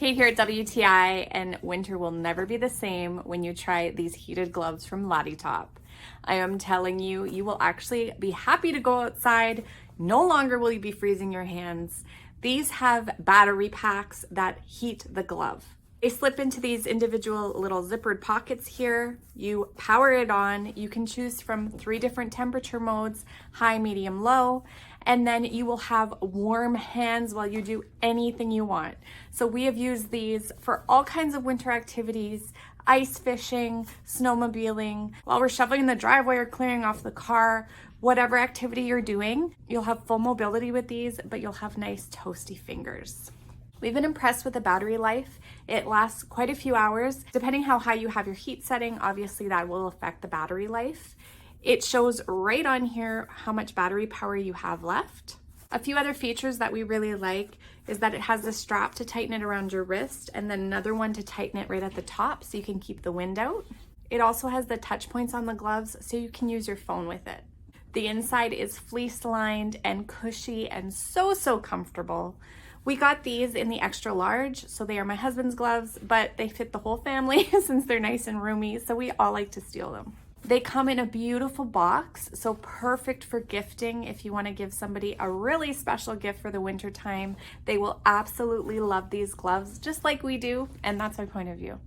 Kate here at WTI, and winter will never be the same when you try these heated gloves from LATITOP. I am telling you, you will actually be happy to go outside. No longer will you be freezing your hands. These have battery packs that heat the glove. They slip into these individual little zippered pockets here. You power it on. You can choose from 3 different temperature modes, high, medium, low, and then you will have warm hands while you do anything you want. So we have used these for all kinds of winter activities, ice fishing, snowmobiling, while we're shoveling the driveway or clearing off the car, whatever activity you're doing. You'll have full mobility with these, but you'll have nice toasty fingers. We've been impressed with the battery life. It lasts quite a few hours. Depending how high you have your heat setting, obviously that will affect the battery life. It shows right on here how much battery power you have left. A few other features that we really like is that it has a strap to tighten it around your wrist and then another one to tighten it right at the top so you can keep the wind out. It also has the touch points on the gloves so you can use your phone with it. The inside is fleece lined and cushy and so comfortable. We got these in the extra large, so they are my husband's gloves, but they fit the whole family since they're nice and roomy, so we all like to steal them. They come in a beautiful box, so perfect for gifting if you want to give somebody a really special gift for the winter time. They will absolutely love these gloves just like we do, and that's our point of view.